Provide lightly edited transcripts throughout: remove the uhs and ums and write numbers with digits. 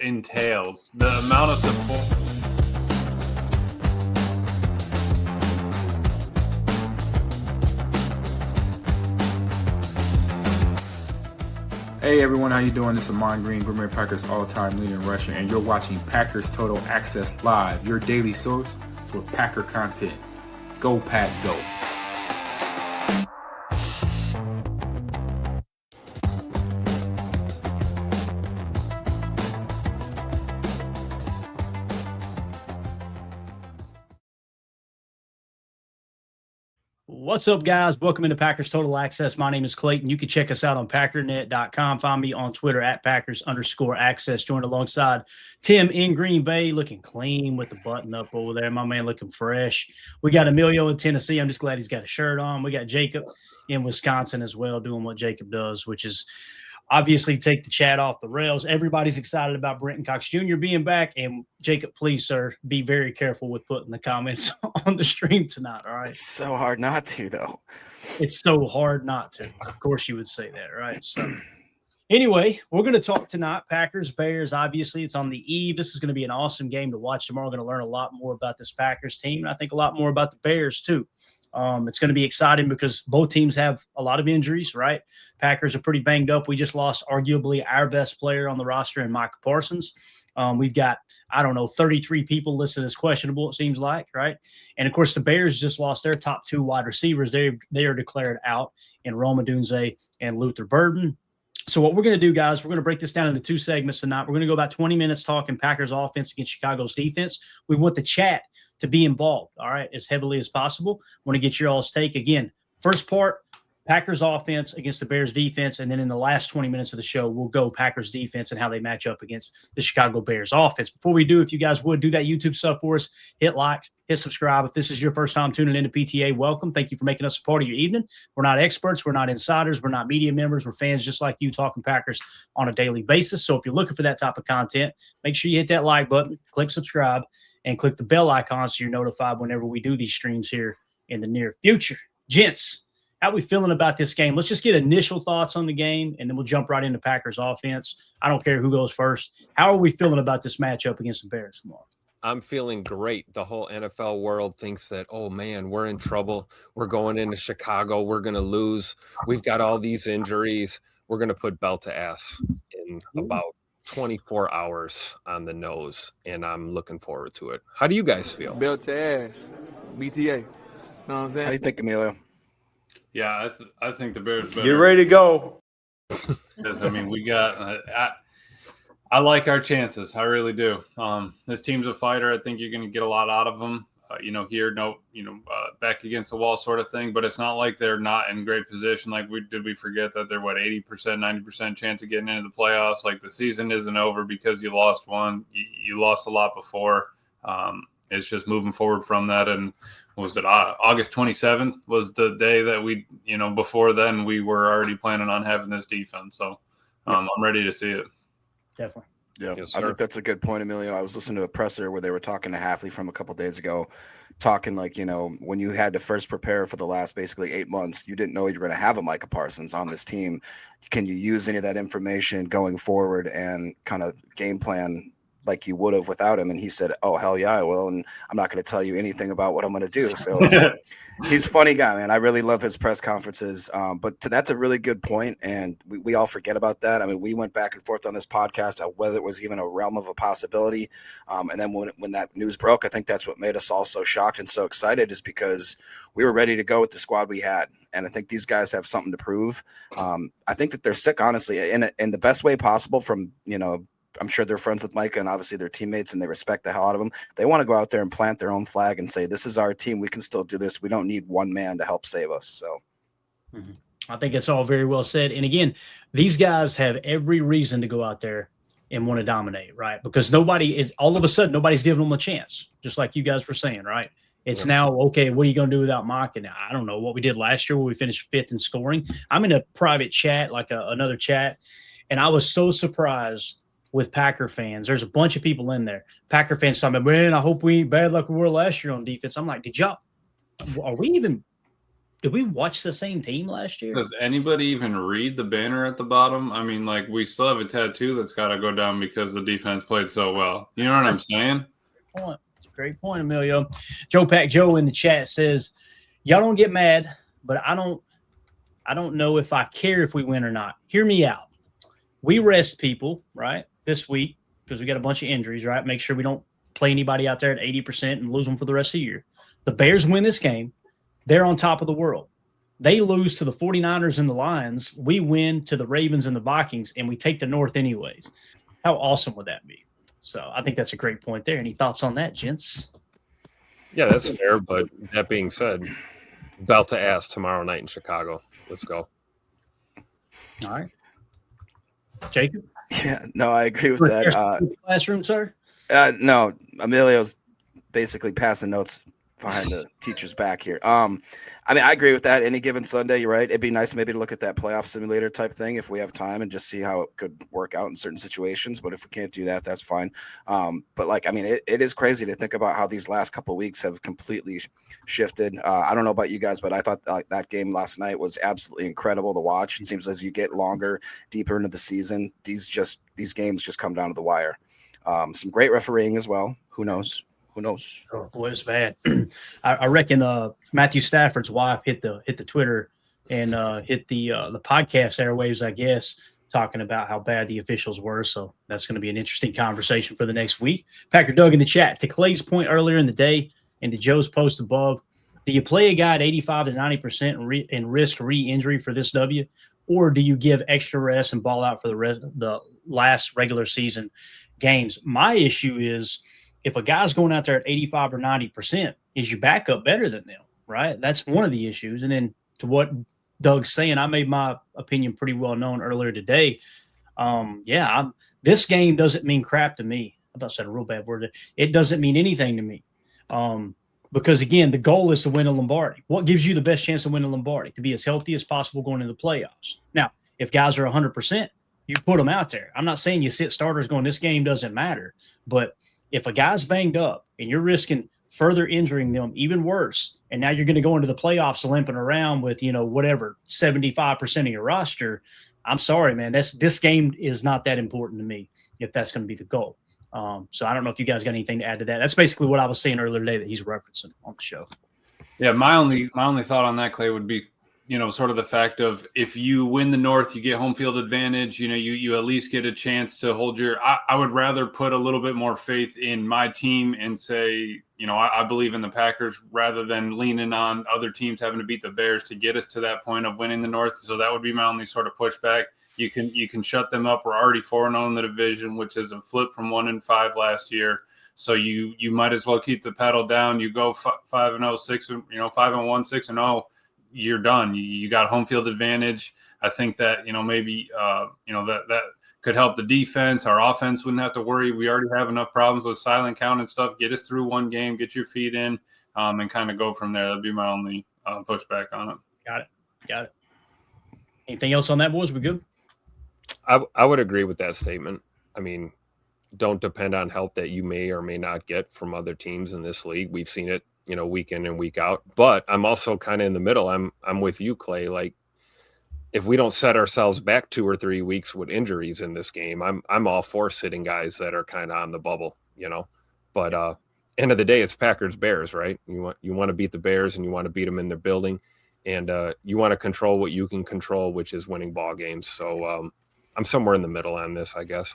entails, the amount of support. Hey everyone, how you doing? This is Amon Green, Green Bay Packers all-time leading rusher, and you're watching Packers Total Access Live, your daily source for Packer content. Go Pack, go! What's up, guys? Welcome into Packers Total Access. My name is Clayton. You can check us out on packernet.com. Find me on Twitter at Packers_access. Joined alongside Tim in Green Bay, looking clean with the button up over there. My man looking fresh. We got Emilio in Tennessee. I'm just glad he's got a shirt on. We got Jacob in Wisconsin as well, doing what Jacob does, which is obviously take the chat off the rails. Everybody's excited about Brenton Cox Jr. being back. And Jacob, please, sir, be very careful with putting the comments on the stream tonight. All right. It's so hard not to, though. It's so hard not to. Of course you would say that, right? So anyway, we're going to talk tonight. Packers, Bears, obviously it's on the eve. This is going to be an awesome game to watch tomorrow. We're going to learn a lot more about this Packers team. And I think a lot more about the Bears too. It's going to be exciting because both teams have a lot of injuries, right? Packers are pretty banged up. We just lost arguably our best player on the roster in Micah Parsons. We've got, 33 people listed as questionable, it seems like, right? And, of course, the Bears just lost their top two wide receivers. They are declared out in Rome Odunze and Luther Burden. So what we're going to do, guys, we're going to break this down into two segments tonight. We're going to go about 20 minutes talking Packers offense against Chicago's defense. We want the chat to be involved, all right, as heavily as possible. Want to get your all's take. Again, first part, Packers offense against the Bears defense, and then in the last 20 minutes of the show, we'll go Packers defense and how they match up against the Chicago Bears offense. Before we do, if you guys would do that YouTube stuff for us, hit like, hit subscribe. If this is your first time tuning into PTA, welcome. Thank you for making us a part of your evening. We're not experts. We're not insiders. We're not media members. We're fans just like you talking Packers on a daily basis. So if you're looking for that type of content, make sure you hit that like button, click subscribe, and click the bell icon so you're notified whenever we do these streams here in the near future. Gents, how are we feeling about this game? Let's just get initial thoughts on the game, and then we'll jump right into Packers offense. I don't care who goes first. How are we feeling about this matchup against the Bears tomorrow? I'm feeling great. The whole NFL world thinks that, oh, man, we're in trouble. We're going into Chicago. We're going to lose. We've got all these injuries. We're going to put belt to ass in about 24 hours on the nose, and I'm looking forward to it. How do you guys feel? Belt to ass. BTA. Know what I'm saying? How do you think, Emilio? Yeah, I think the Bears better. Get ready to go. Because, we got I like our chances. I really do. This team's a fighter. I think you're going to get a lot out of them. Back against the wall sort of thing. But it's not like they're not in great position. Like, we forget that they're, 80%, 90% chance of getting into the playoffs. Like, the season isn't over because you lost one. You lost a lot before. It's just moving forward from that. And was it August 27th was the day that we, before then we were already planning on having this defense. So I'm ready to see it. Definitely. Yeah, Yes, I think that's a good point, Emilio. I was listening to a presser where they were talking to Hafley from a couple days ago, talking like, when you had to first prepare for the last basically 8 months, you didn't know you were going to have a Micah Parsons on this team. Can you use any of that information going forward and kind of game plan like you would have without him? And he said, oh, hell yeah, I will. And I'm not going to tell you anything about what I'm going to do. So he's a funny guy, man. I really love his press conferences. But that's a really good point. And we all forget about that. We went back and forth on this podcast whether it was even a realm of a possibility. And then when that news broke, I think that's what made us all so shocked and so excited, is because we were ready to go with the squad we had. And I think these guys have something to prove. I think that they're sick, honestly, in the best way possible from, I'm sure they're friends with Micah and obviously they're teammates and they respect the hell out of him. They want to go out there and plant their own flag and say, this is our team. We can still do this. We don't need one man to help save us. So I think it's all very well said. And again, these guys have every reason to go out there and want to dominate, right? Because all of a sudden, nobody's giving them a chance, just like you guys were saying, right? It's now, okay, what are you going to do without Micah? Now, I don't know what we did last year where we finished 5th in scoring. I'm in a private chat, like another chat, and I was so surprised with Packer fans. There's a bunch of people in there. Packer fans talking about, man, I hope we ain't bad like we were last year on defense. I'm like, are we even Did we watch the same team last year? Does anybody even read the banner at the bottom? I mean, like, we still have a tattoo that's got to go down because the defense played so well. You know what I'm saying? It's a great point, Emilio. Joe Pack Joe in the chat says, y'all don't get mad, but I don't know if I care if we win or not. Hear me out. We rest people, right, this week because we got a bunch of injuries, right? Make sure we don't play anybody out there at 80% and lose them for the rest of the year. The Bears win this game. They're on top of the world. They lose to the 49ers and the Lions. We win to the Ravens and the Vikings, and we take the North anyways. How awesome would that be? So I think that's a great point there. Any thoughts on that, gents? Yeah, that's fair. But that being said, belt to ass tomorrow night in Chicago. Let's go. All right. Jacob? Yeah, no, I agree with that. Classroom, sir? No, Emilio's basically passing notes behind the teacher's back here. I mean, I agree with that. Any given Sunday, you're right. It'd be nice maybe to look at that playoff simulator type thing if we have time and just see how it could work out in certain situations. But if we can't do that, that's fine. But like, I mean, it is crazy to think about how these last couple of weeks have completely shifted. I don't know about you guys, but I thought that game last night was absolutely incredible to watch. It seems as you get longer, deeper into the season, these games just come down to the wire. Some great refereeing as well. Who knows? Who knows? Oh, boy, it's bad. I reckon Matthew Stafford's wife hit the Twitter and hit the podcast airwaves, I guess, talking about how bad the officials were. So that's going to be an interesting conversation for the next week. Packer Doug in the chat. To Clay's point earlier in the day and to Joe's post above, do you play a guy at 85 to 90% and risk re-injury for this W, or do you give extra rest and ball out for the last regular season games? My issue is, if a guy's going out there at 85 or 90%, is your backup better than them, right? That's one of the issues. And then to what Doug's saying, I made my opinion pretty well known earlier today. This game doesn't mean crap to me. I thought I said a real bad word. It doesn't mean anything to me. Because, again, the goal is to win a Lombardi. What gives you the best chance to win a Lombardi? To be as healthy as possible going into the playoffs. Now, if guys are 100%, you put them out there. I'm not saying you sit starters going, this game doesn't matter. But if a guy's banged up and you're risking further injuring them even worse, and now you're going to go into the playoffs limping around with, 75% of your roster, I'm sorry, man. This game is not that important to me if that's going to be the goal. So I don't know if you guys got anything to add to that. That's basically what I was saying earlier today that he's referencing on the show. Yeah, my only thought on that, Clay, would be, sort of the fact of if you win the North, you get home field advantage. You at least get a chance to hold I would rather put a little bit more faith in my team and say, I believe in the Packers rather than leaning on other teams having to beat the Bears to get us to that point of winning the North. So that would be my only sort of pushback. You can shut them up. We're already 4-0 in the division, which is a flip from 1-5 last year. So you might as well keep the pedal down. You go 5-0, 5-1, 6-0. You're done. You got home field advantage. I think that, maybe, that could help the defense. Our offense wouldn't have to worry. We already have enough problems with silent count and stuff. Get us through one game, get your feet in, and kind of go from there. That'd be my only pushback on it. Got it. Anything else on that, boys? We good? I would agree with that statement. I mean, don't depend on help that you may or may not get from other teams in this league. We've seen it, week in and week out. But I'm also kind of in the middle. I'm with you, Clay. Like, if we don't set ourselves back 2 or 3 weeks with injuries in this game, I'm all for sitting guys that are kind of on the bubble, But end of the day, it's Packers Bears, right? You want to beat the Bears and you want to beat them in their building, and you want to control what you can control, which is winning ball games. So I'm somewhere in the middle on this, I guess.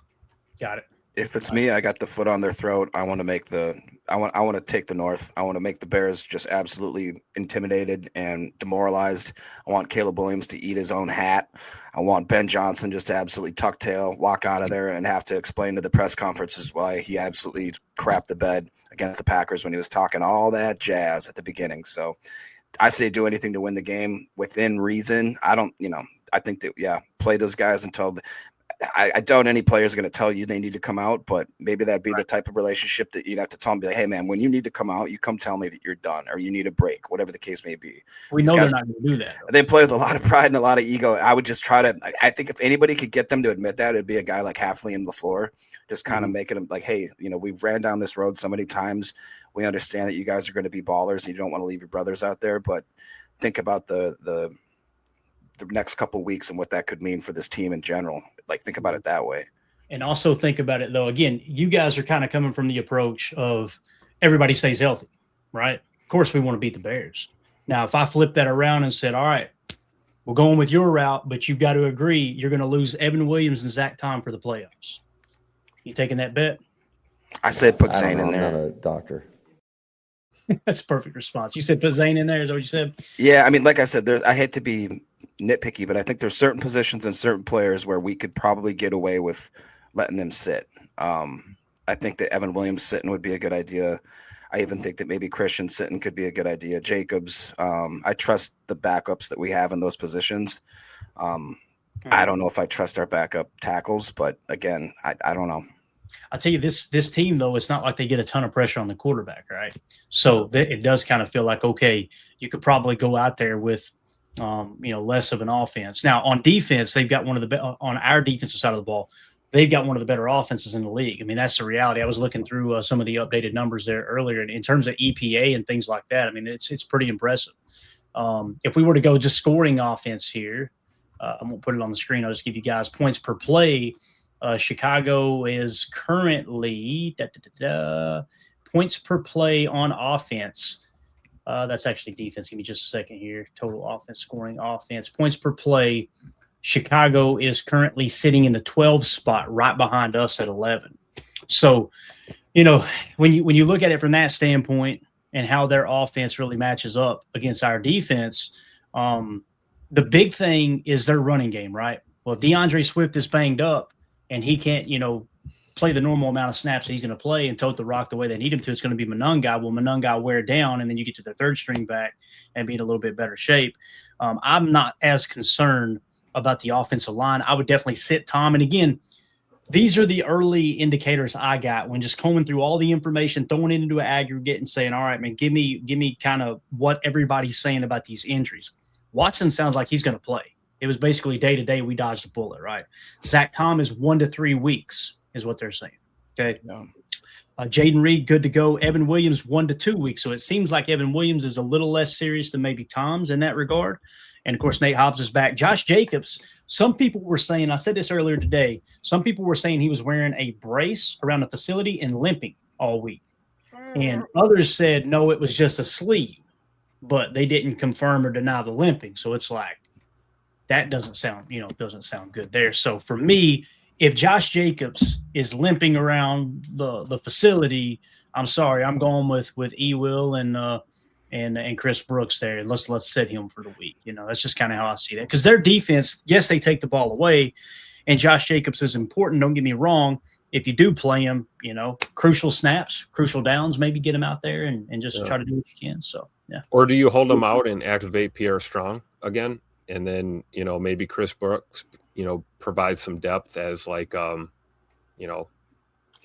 Got it. If it's me, I got the foot on their throat. I want to take the North. I want to make the Bears just absolutely intimidated and demoralized. I want Caleb Williams to eat his own hat. I want Ben Johnson just to absolutely tuck tail, walk out of there, and have to explain to the press conferences why he absolutely crapped the bed against the Packers when he was talking all that jazz at the beginning. So I say do anything to win the game within reason. I think that, play those guys until I doubt any player is going to tell you they need to come out, but maybe that'd be the type of relationship that you'd have to tell them, be like, hey, man, when you need to come out, you come tell me that you're done or you need a break, whatever the case may be. These guys, they're not going to do that. They play with a lot of pride and a lot of ego. I would just I think if anybody could get them to admit that, it'd be a guy like Hafley and LaFleur, just kind of making them like, hey, we've ran down this road so many times. We understand that you guys are going to be ballers and you don't want to leave your brothers out there, but think about the next couple weeks and what that could mean for this team in general. Like, think about it that way. And also think about it, though. Again, you guys are kind of coming from the approach of everybody stays healthy, right? Of course, we want to beat the Bears. Now, if I flip that around and said, all right, we're going with your route, but you've got to agree you're going to lose Evan Williams and Zach Tom for the playoffs. You taking that bet? I said put I don't Zane know, in I'm there. not a doctor. That's a perfect response. You said put Zane in there. Is that what you said? Yeah, I mean, like I said, I hate to be nitpicky, but I think there's certain positions and certain players where we could probably get away with letting them sit. I think that Evan Williams sitting would be a good idea. I even think that maybe Christian sitting could be a good idea. Jacobs. I trust the backups that we have in those positions. I don't know if I trust our backup tackles, but again, I don't know. I'll tell you this team, though, it's not like they get a ton of pressure on the quarterback, right? So it does kind of feel like, okay, you could probably go out there with, less of an offense. Now, on defense, they've got one of the on our defensive side of the ball, they've got one of the better offenses in the league. I mean, that's the reality. I was looking through some of the updated numbers there earlier in terms of EPA and things like that. I mean, it's pretty impressive. If we were to go just scoring offense here, I won't put it on the screen. I'll just give you guys points per play. Chicago is currently points per play on offense. That's actually defense. Give me just a second here. Total offense, scoring offense. Points per play. Chicago is currently sitting in the 12th spot, right behind us at 11. So, when you look at it from that standpoint and how their offense really matches up against our defense, the big thing is their running game, right? Well, if DeAndre Swift is banged up and he can't, play the normal amount of snaps that he's going to play and tote the rock the way they need him to, it's going to be Monunga. Will Monunga wear down, and then you get to the third string back and be in a little bit better shape. I'm not as concerned about the offensive line. I would definitely sit Tom. And again, these are the early indicators I got when just combing through all the information, throwing it into an aggregate and saying, all right, man, give me kind of what everybody's saying about these injuries. Watson sounds like he's going to play. It was basically day-to-day we dodged a bullet, right? Zach Tom is 1 to 3 weeks is what they're saying, okay? Yeah. Jaden Reed, good to go. Evan Williams, 1 to 2 weeks. So it seems like Evan Williams is a little less serious than maybe Tom's in that regard. And, of course, Nate Hobbs is back. Josh Jacobs, some people were saying – I said this earlier today – some people were saying he was wearing a brace around the facility and limping all week. And others said, no, it was just a sleeve. But they didn't confirm or deny the limping. So it's like that doesn't sound good there. So for me, if Josh Jacobs is limping around the facility, I'm sorry, I'm going with E-Will and Chris Brooks there. And let's sit him for the week. That's just kind of how I see that. Because their defense, yes, they take the ball away, and Josh Jacobs is important. Don't get me wrong. If you do play him, crucial snaps, crucial downs, maybe get him out there and just try to do what you can. So, yeah. Or do you hold him out and activate Pierre Strong again? And then, maybe Chris Brooks, provides some depth as like, a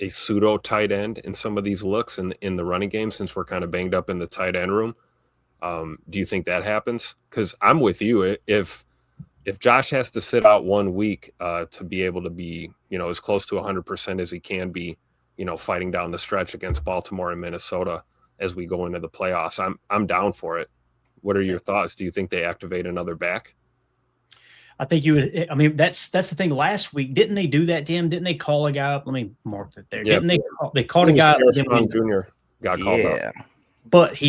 pseudo tight end in some of these looks in the running game, since we're kind of banged up in the tight end room. Do you think that happens? Because I'm with you. If Josh has to sit out 1 week to be able to be, as close to 100% as he can be, fighting down the stretch against Baltimore and Minnesota as we go into the playoffs, I'm down for it. What are your thoughts? Do you think they activate another back? I think you would. I mean, that's the thing. Last week, didn't they do that, Tim? Didn't they call a guy up? Let me mark that there. Yeah. Didn't they called a guy up? Jr. got called up. But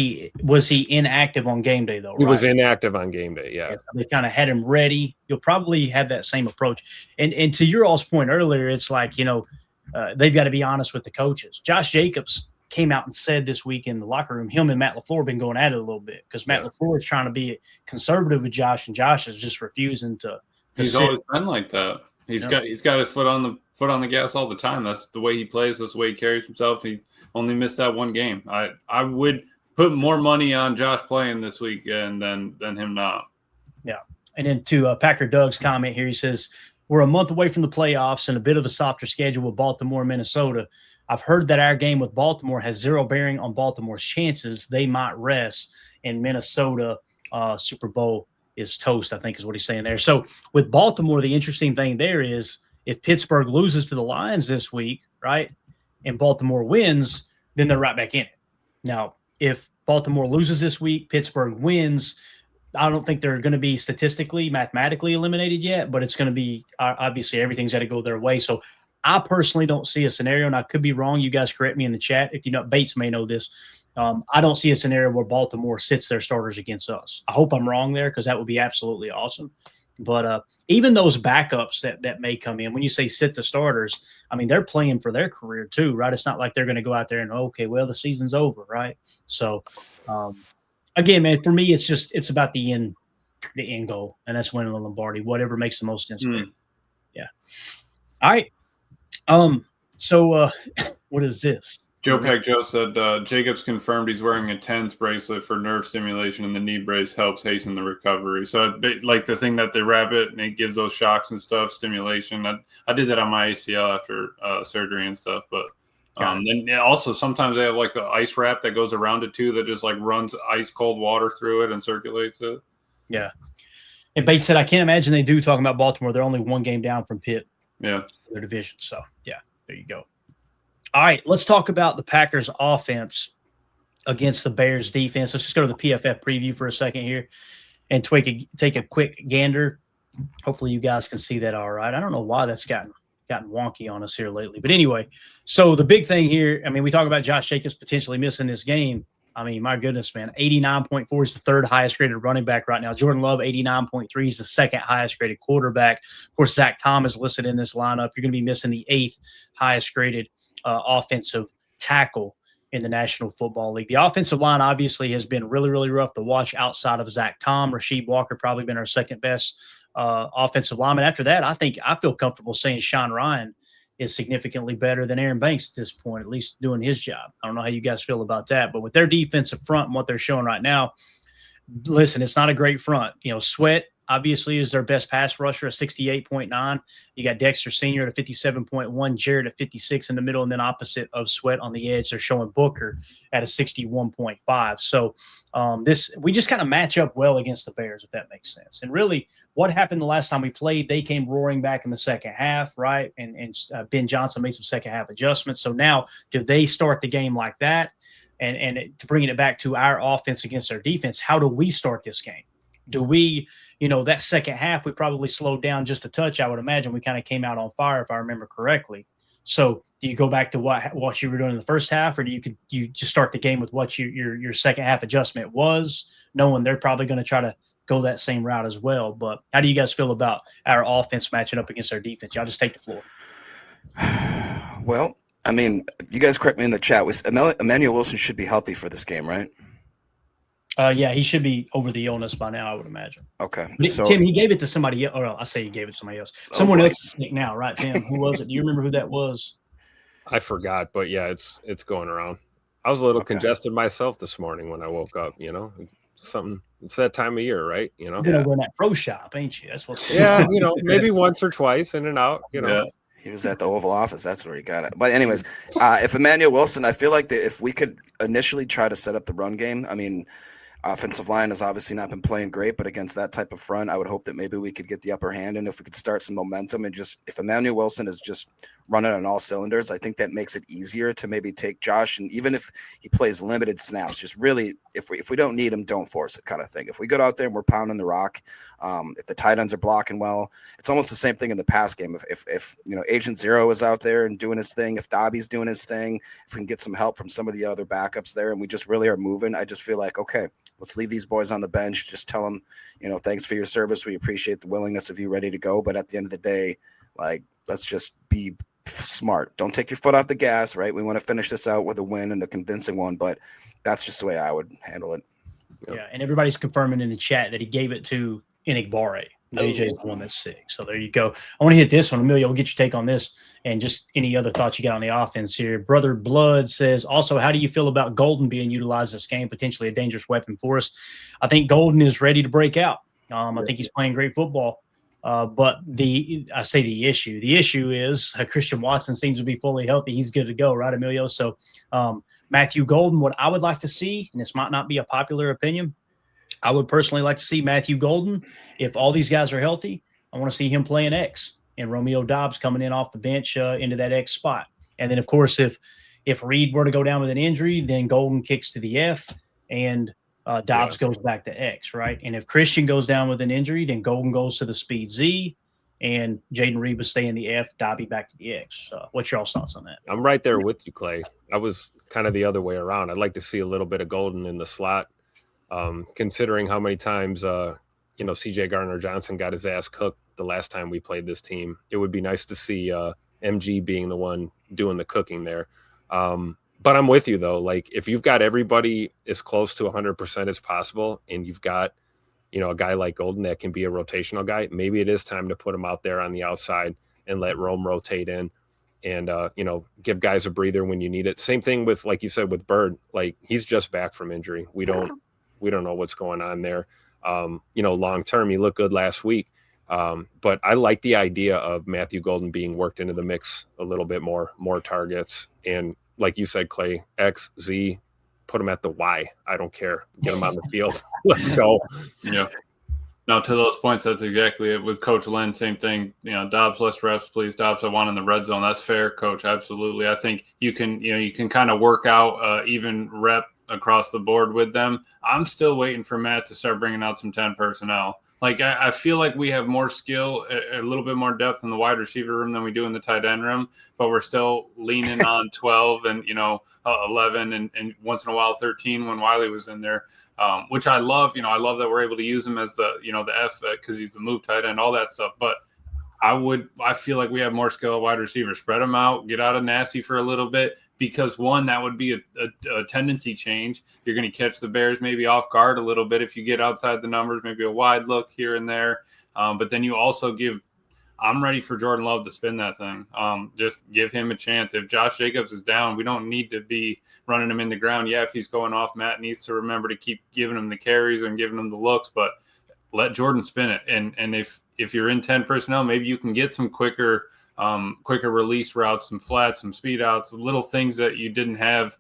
was he inactive on game day, though? He right? was inactive on game day, yeah. They kind of had him ready. You'll probably have that same approach. And to your all's point earlier, it's like, they've got to be honest with the coaches. Josh Jacobs came out and said this week in the locker room, him and Matt LaFleur have been going at it a little bit because Matt LaFleur is trying to be conservative with Josh, and Josh is just refusing to He's always been like that. He's got his foot on the gas all the time. That's the way he plays. That's the way he carries himself. He only missed that one game. I would put more money on Josh playing this weekend than him not. Yeah. And then to Packer Doug's comment here, he says, we're a month away from the playoffs and a bit of a softer schedule with Baltimore and Minnesota. I've heard that our game with Baltimore has zero bearing on Baltimore's chances. They might rest, and Minnesota Super Bowl is toast, I think is what he's saying there. So with Baltimore, the interesting thing there is if Pittsburgh loses to the Lions this week, right, and Baltimore wins, then they're right back in it. Now, if Baltimore loses this week, Pittsburgh wins, I don't think they're going to be statistically, mathematically eliminated yet, but it's going to be obviously everything's got to go their way. So I personally don't see a scenario, and I could be wrong. You guys correct me in the chat if you know. Bates may know this. I don't see a scenario where Baltimore sits their starters against us. I hope I'm wrong there because that would be absolutely awesome. But even those backups that may come in, when you say sit the starters, I mean, they're playing for their career too, right? It's not like they're going to go out there and, okay, well, the season's over, right? So, again, man, for me, it's about the end goal, and that's winning the Lombardi, whatever makes the most sense. Yeah. All right. So what is this? Joe Peck Joe said Jacobs confirmed he's wearing a TENS bracelet for nerve stimulation, and the knee brace helps hasten the recovery. So, like the thing that they wrap it and it gives those shocks and stuff, stimulation. I did that on my ACL after surgery and stuff. But then also sometimes they have like the ice wrap that goes around it too, that just like runs ice cold water through it and circulates it. Yeah. And Bates said, I can't imagine they do talking about Baltimore. They're only one game down from Pitt. Yeah. Their division. So, yeah, there you go. All right, let's talk about the Packers offense against the Bears defense. Let's just go to the PFF preview for a second here and take a quick gander. Hopefully you guys can see that all right. I don't know why that's gotten wonky on us here lately. But anyway, so the big thing here, I mean, we talk about Josh Jacobs potentially missing this game. I mean, my goodness, man, 89.4 is the third highest graded running back right now. Jordan Love, 89.3 is the second highest graded quarterback. Of course, Zach Tom is listed in this lineup. You're going to be missing the eighth highest graded offensive tackle in the National Football League. The offensive line obviously has been really, really rough to watch outside of Zach Tom. Rasheed Walker probably been our second best offensive lineman. After that, I feel comfortable saying Sean Ryan is significantly better than Aaron Banks at this point, at least doing his job. I don't know how you guys feel about that, but with their defensive front and what they're showing right now, listen, it's not a great front. You know, Sweat obviously is their best pass rusher at 68.9. You got Dexter Sr. at a 57.1, Jared at 56 in the middle, and then opposite of Sweat on the edge, they're showing Booker at a 61.5. So we just kind of match up well against the Bears, if that makes sense. And really, what happened the last time we played? They came roaring back in the second half, right? And Ben Johnson made some second half adjustments. So now, do they start the game like that? And to bringing it back to our offense against our defense, how do we start this game? Do we, that second half, we probably slowed down just a touch. I would imagine we kind of came out on fire, if I remember correctly. So do you go back to what you were doing in the first half, or do you just start the game with what your second half adjustment was, knowing they're probably going to try to go that same route as well? But how do you guys feel about our offense matching up against our defense? Y'all just take the floor. Well, I mean, you guys correct me in the chat. Emmanuel Wilson should be healthy for this game, right? Yeah, he should be over the illness by now, I would imagine. Okay. So, Tim, he gave it to somebody else. Or I say he gave it to somebody else. Someone else is sick now, right, Tim? Who was it? Do you remember who that was? I forgot, but yeah, it's going around. I was a little congested myself this morning when I woke up, Something. It's that time of year, right? You're gonna go in that pro shop, ain't you? That's what's maybe once or twice in and out, Yeah. He was at the Oval Office. That's where he got it. But anyways, if Emmanuel Wilson, I feel like if we could initially try to set up the run game, I mean, offensive line has obviously not been playing great, but against that type of front, I would hope that maybe we could get the upper hand. And if we could start some momentum and if Emmanuel Wilson is just running on all cylinders, I think that makes it easier to maybe take Josh. And even if he plays limited snaps, just really, if we don't need him, don't force it kind of thing. If we go out there and we're pounding the rock, if the tight ends are blocking well, it's almost the same thing in the pass game. If Agent Zero is out there and doing his thing, if Dobby's doing his thing, if we can get some help from some of the other backups there and we just really are moving, I just feel like, okay, let's leave these boys on the bench. Just tell them, thanks for your service. We appreciate the willingness of you ready to go. But at the end of the day, let's just be smart. Don't take your foot off the gas, right? We want to finish this out with a win and a convincing one, but that's just the way I would handle it. Yeah, and everybody's confirming in the chat that he gave it to Enigbare. JJ's the one that's sick. So there you go. I want to hit this one. Amelia, we'll get your take on this and just any other thoughts you got on the offense here. Brother Blood says, also, how do you feel about Golden being utilized this game, potentially a dangerous weapon for us? I think Golden is ready to break out. I think he's playing great football. But the issue is Christian Watson seems to be fully healthy. He's good to go, right, Emilio? So Matthew Golden, what I would like to see, and this might not be a popular opinion, I would personally like to see Matthew Golden. If all these guys are healthy, I want to see him playing X and Romeo Doubs coming in off the bench into that X spot. And then, of course, if Reed were to go down with an injury, then Golden kicks to the F. And Dobbs goes back to X, right? And if Christian goes down with an injury, then Golden goes to the speed Z, and Jaden Reed stay in the F, Dobby back to the X. What's your thoughts on that? I'm right there with you, Clay. I was kind of the other way around. I'd like to see a little bit of Golden in the slot, considering how many times CJ Gardner-Johnson got his ass cooked the last time we played this team. It would be nice to see MG being the one doing the cooking there. But I'm with you, though. Like, if you've got everybody as close to 100% as possible, and you've got, a guy like Golden that can be a rotational guy, maybe it is time to put him out there on the outside and let Rome rotate in and, give guys a breather when you need it. Same thing with, like you said, with Bird. Like, he's just back from injury. We don't know what's going on there. Long term, he looked good last week. But I like the idea of Matthew Golden being worked into the mix a little bit more targets. And like you said, Clay, X, Z, put him at the Y. I don't care. Get him on the field. Let's go. Yeah. No, to those points, that's exactly it. With Coach Lynn, same thing. Dobbs, less reps, please. Dobbs, I want in the red zone. That's fair, Coach. Absolutely. I think you can kind of work out even rep across the board with them. I'm still waiting for Matt to start bringing out some 10 personnel. Like, I feel like we have more skill, a little bit more depth in the wide receiver room than we do in the tight end room, but we're still leaning on 12 and, 11 and once in a while 13 when Wiley was in there, which I love. I love that we're able to use him as the F because he's the move tight end, all that stuff. But I feel like we have more skill at wide receiver. Spread them out, get out of nasty for a little bit. Because one, that would be a tendency change. You're going to catch the Bears maybe off guard a little bit if you get outside the numbers, maybe a wide look here and there. But then you also I'm ready for Jordan Love to spin that thing. Just give him a chance. If Josh Jacobs is down, we don't need to be running him in the ground. Yeah, if he's going off, Matt needs to remember to keep giving him the carries and giving him the looks, but let Jordan spin it. And if you're in 10 personnel, maybe you can get some quicker release routes, some flats, some speed outs, little things that you didn't have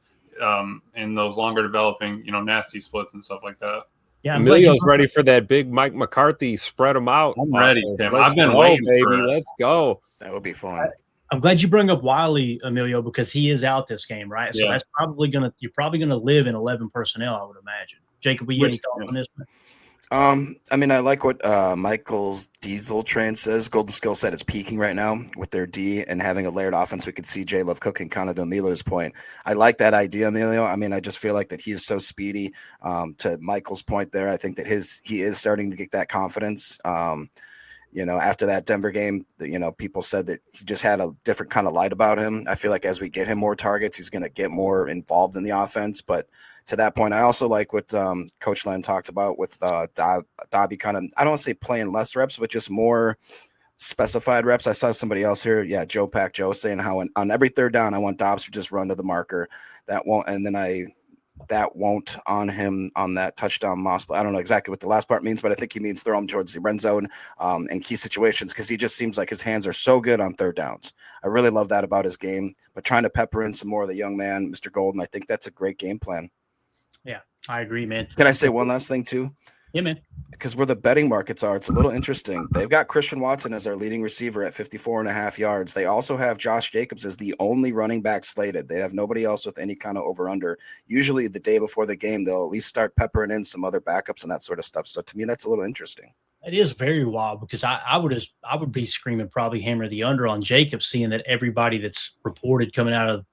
in those longer developing, nasty splits and stuff like that. Yeah, Emilio's ready for that big Mike McCarthy. Spread them out. I'm ready, Tim. I've been waiting, baby. Let's go. That would be fun. I'm glad you bring up Wiley, Emilio, because he is out this game, right? So that's you're probably gonna live in 11 personnel, I would imagine. Jacob, will you any thoughts on this one? I like what Michael's Diesel Train says. Golden skill set is peaking right now with their D and having a layered offense. We could see J Love cooking, kind of to Emilio's point. I like that idea, Emilio. I just feel like that he is so speedy. To Michael's point there, I think that he is starting to get that confidence. After that Denver game, people said that he just had a different kind of light about him. I feel like as we get him more targets, he's going to get more involved in the offense. But to that point, I also like what Coach Len talked about with Dobby kind of, I don't want to say playing less reps, but just more specified reps. I saw somebody else here, Joe saying how on every third down, I want Dobbs to just run to the marker. That won't on him on that touchdown moss. I don't know exactly what the last part means, but I think he means throw him towards the red zone in key situations because he just seems like his hands are so good on third downs. I really love that about his game, but trying to pepper in some more of the young man, Mr. Golden, I think that's a great game plan. Yeah, I agree, man. Can I say one last thing too? Yeah, man. Because where the betting markets are, it's a little interesting. They've got Christian Watson as their leading receiver at 54.5 yards. They also have Josh Jacobs as the only running back slated. They have nobody else with any kind of over-under. Usually the day before the game, they'll at least start peppering in some other backups and that sort of stuff. So to me, that's a little interesting. It is very wild because I would be screaming probably hammer the under on Jacobs, seeing that everybody that's reported coming out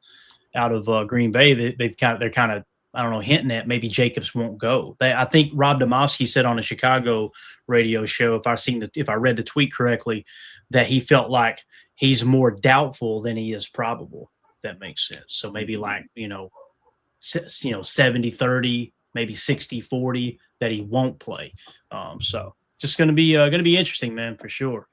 of Green Bay, they're kind of I don't know, hinting at maybe Jacobs won't go. I think Rob Domofsky said on a Chicago radio show, if I read the tweet correctly, that he felt like he's more doubtful than he is probable. If that makes sense. So maybe 70-30, maybe 60-40 that he won't play. So just going to be interesting, man, for sure.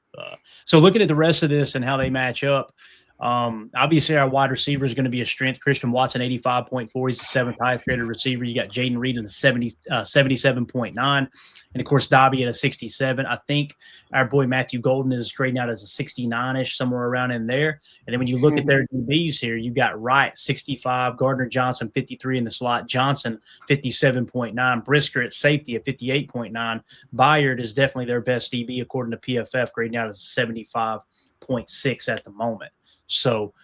So looking at the rest of this and how they match up. Obviously our wide receiver is going to be a strength. Christian Watson, 85.4. He's the seventh highest graded receiver. You got Jaden Reed in the 77.9. And of course, Dobby at a 67. I think our boy Matthew Golden is grading out as a 69-ish, somewhere around in there. And then when you look at their DBs here, you got Wright, 65, Gardner Johnson, 53 in the slot, Johnson, 57.9, Brisker at safety at 58.9. Bayard is definitely their best DB according to PFF, grading out as a 75.6 at the moment. So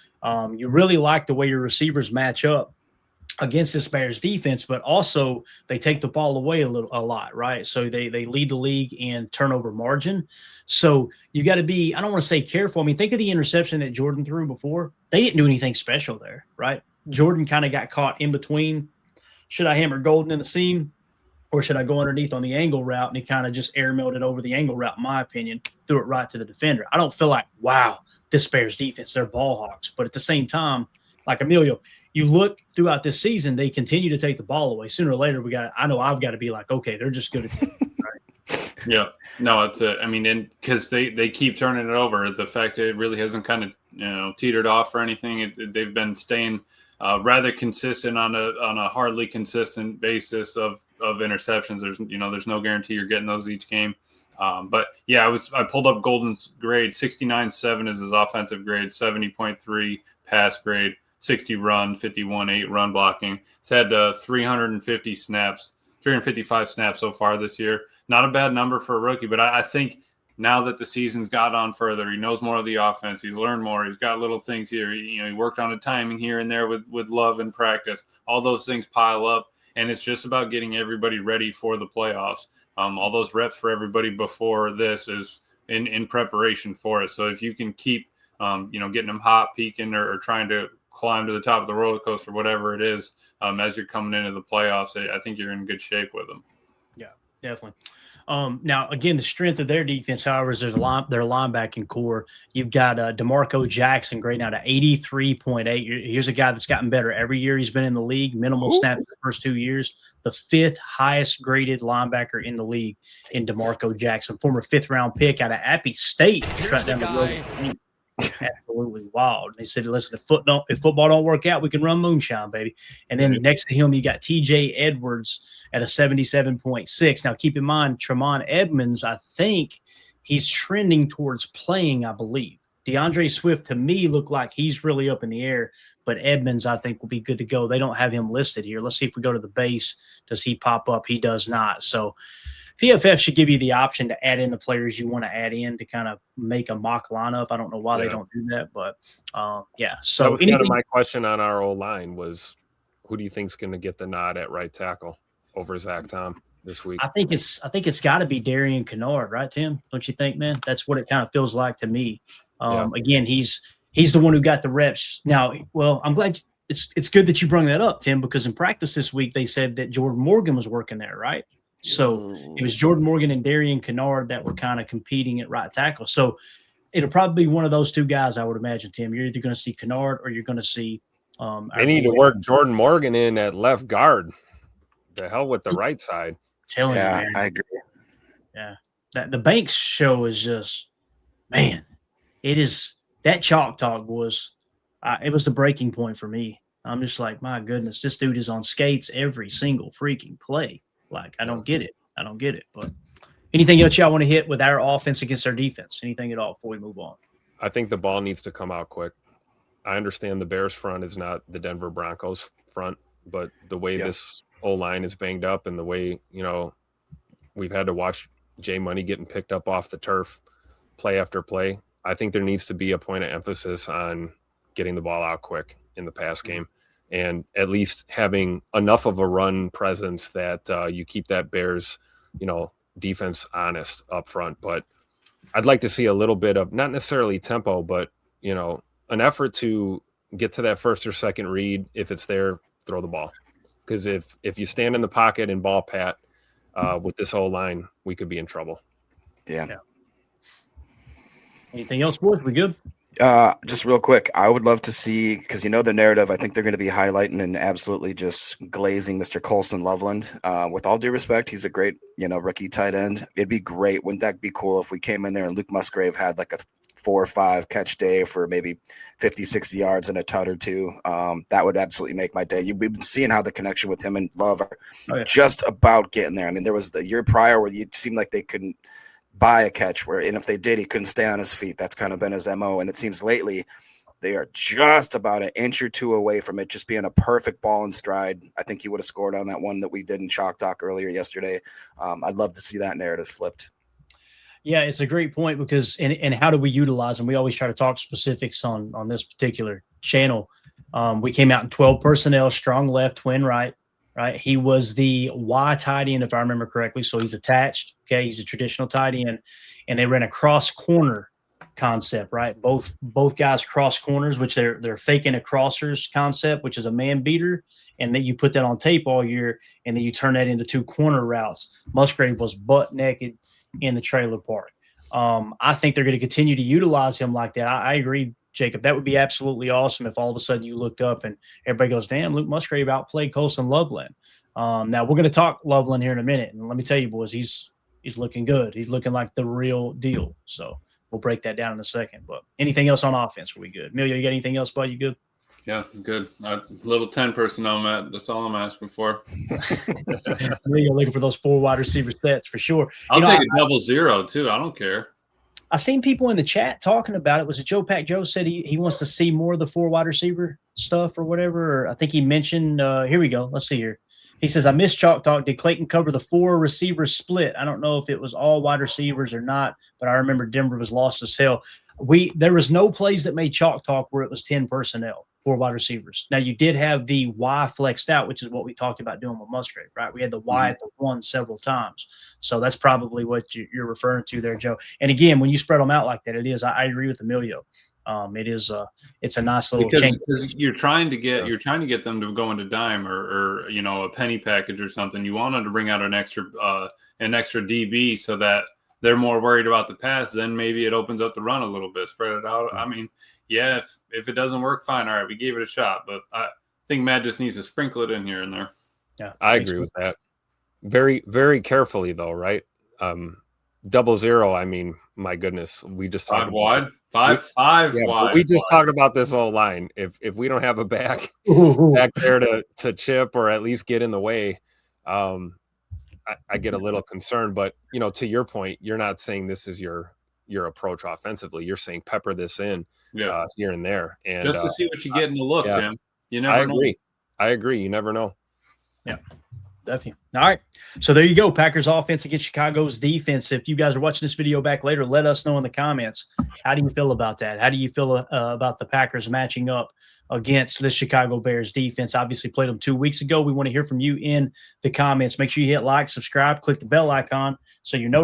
you really like the way your receivers match up. against this Bears defense, but also they take the ball away a lot, right? So they lead the league in turnover margin. So you got to be, I don't want to say careful. I mean, think of the interception that Jordan threw before. They didn't do anything special there, right? Jordan kind of got caught in between. Should I hammer Golden in the seam or should I go underneath on the angle route? And he kind of just airmailed it over the angle route, in my opinion, threw it right to the defender. I don't feel like, wow, this Bears defense, they're ball hawks. But at the same time, like Emilio, you look throughout this season, they continue to take the ball away. Sooner or later, I've got to be like, okay, they're just good at it, right? Yeah, no, it's I mean, and because they keep turning it over, the fact that it really hasn't kind of teetered off or anything. They've been staying rather consistent on a hardly consistent basis of interceptions. There's no guarantee you're getting those each game. But yeah, I pulled up Golden's grade. 69.7 is his offensive grade, 70.3 pass grade, 60 run, 51.8 run blocking. It's had 355 snaps so far this year. Not a bad number for a rookie, but I think now that the season's got on further, he knows more of the offense. He's learned more. He's got little things here. He worked on the timing here and there with love and practice. All those things pile up, and it's just about getting everybody ready for the playoffs. All those reps for everybody before this is in preparation for it. So if you can keep, getting them hot, peaking, or trying to climb to the top of the roller coaster, whatever it is, as you're coming into the playoffs, I think you're in good shape with them. Yeah, definitely. Now, again, the strength of their defense, however, is their linebacking core. You've got DeMarco Jackson grading out at 83.8. Here's a guy that's gotten better every year he's been in the league. Minimal snaps the first 2 years. The 5th highest graded linebacker in the league in DeMarco Jackson, former 5th-round pick out of Appy State. Right down the road. Absolutely wild. They said, listen, if football don't work out, we can run moonshine, baby. And then next to him, you got TJ Edwards at a 77.6. Now, keep in mind, Tremont Edmonds, I think he's trending towards playing, I believe. DeAndre Swift, to me, looked like he's really up in the air, but Edmonds, I think, will be good to go. They don't have him listed here. Let's see if we go to the base. Does he pop up? He does not. So PFF should give you the option to add in the players you want to add in to kind of make a mock lineup. I don't know why they don't do that, but yeah. So that was kind of my question on our O-line was, who do you think is going to get the nod at right tackle over Zach Tom this week? I think it's got to be Darian Kennard, right, Tim? Don't you think, man? That's what it kind of feels like to me. Again, he's the one who got the reps. Now, well, I'm glad it's good that you brought that up, Tim, because in practice this week they said that Jordan Morgan was working there, right? So it was Jordan Morgan and Darian Kennard that were kind of competing at right tackle. So it'll probably be one of those two guys, I would imagine, Tim. You're either going to see Kennard or you're going to see they need to work Jordan Morgan in at left guard. The hell with the right side. Telling you, man. I agree. Yeah. The Banks show is just, man, it is – that chalk talk was it was the breaking point for me. I'm just like, my goodness, this dude is on skates every single freaking play. Like, I don't get it. But anything else y'all want to hit with our offense against our defense? Anything at all before we move on? I think the ball needs to come out quick. I understand the Bears front is not the Denver Broncos front, but the way this O-line is banged up and the way, we've had to watch Jay Money getting picked up off the turf play after play, I think there needs to be a point of emphasis on getting the ball out quick in the pass game. And at least having enough of a run presence that you keep that Bears, defense honest up front. But I'd like to see a little bit of, not necessarily tempo, but, an effort to get to that first or second read. If it's there, throw the ball. Because if you stand in the pocket and ball pat with this whole line, we could be in trouble. Yeah. Anything else, boys? We good? Just real quick, I would love to see, because the narrative, I think they're going to be highlighting and absolutely just glazing Mr. Colston Loveland. With all due respect, he's a great, rookie tight end. It'd be great. Wouldn't that be cool if we came in there and Luke Musgrave had like a 4 or 5 catch day for maybe 50, 60 yards and a tut or two? That would absolutely make my day. We've been seeing how the connection with him and Love are just about getting there. I mean, there was the year prior where it seemed like they couldn't buy a catch, and if they did, he couldn't stay on his feet. That's kind of been his MO. And it seems lately they are just about an inch or two away from it just being a perfect ball in stride. I think he would have scored on that one that we did in Chalk Talk earlier yesterday. I'd love to see that narrative flipped. Yeah, it's a great point because and how do we utilize them? We always try to talk specifics on this particular channel. We came out in 12 personnel, strong left, twin right. He was the Y tight end, if I remember correctly. So he's attached. Okay, he's a traditional tight end, and they ran a cross corner concept, right? Both guys cross corners, which they're faking a crossers concept, which is a man beater, and then you put that on tape all year, and then you turn that into 2 corner routes. Musgrave was butt naked in the trailer park. I think they're going to continue to utilize him like that. I agree, Jacob. That would be absolutely awesome if all of a sudden you looked up and everybody goes, damn, Luke Musgrave outplayed Colson Loveland. Now we're going to talk Loveland here in a minute. And let me tell you, boys, he's looking good. He's looking like the real deal. So we'll break that down in a second. But anything else on offense? Are we good? Emilio, you got anything else, bud? You good? Yeah, good. Little 10 personnel, Matt. That's all I'm asking for. You're looking for those 4 wide receiver sets for sure. I'll take a 0-0 too. I don't care. I seen people in the chat talking about it. Was it Joe Pack? Joe said he wants to see more of the 4 wide receiver stuff or whatever. Or I think he mentioned. Here we go. Let's see here. He says, I missed Chalk Talk. Did Clayton cover the 4 receiver split? I don't know if it was all wide receivers or not, but I remember Denver was lost as hell. There was no plays that made Chalk Talk where it was 10 personnel, 4 wide receivers. Now, you did have the Y flexed out, which is what we talked about doing with Musgrave, right? We had the Y at the 1 several times. So that's probably what you're referring to there, Joe. And again, when you spread them out like that, it is. I agree with Emilio. It's a nice little change. Because you're trying to get them to go into dime or a penny package or something. You want them to bring out an extra DB so that they're more worried about the pass. Then maybe it opens up the run a little bit, spread it out. I mean, yeah, if it doesn't work, fine. All right, we gave it a shot, but I think Matt just needs to sprinkle it in here and there. Yeah, I agree with that. Very, very carefully though, right? 0-0. I mean, my goodness, we just talked about five wide. We just talked about this whole line. If we don't have a back there to chip or at least get in the way, I get a little concerned. But to your point, you're not saying this is your approach offensively. You're saying pepper this in here and there, and just to see what you get in the look, Tim. You never I agree. You never know. Yeah. Definitely. All right. So there you go. Packers offense against Chicago's defense. If you guys are watching this video back later, let us know in the comments. How do you feel about that? How do you feel about the Packers matching up against the Chicago Bears defense? Obviously played them 2 weeks ago. We want to hear from you in the comments. Make sure you hit like, subscribe, click the bell icon so you're notified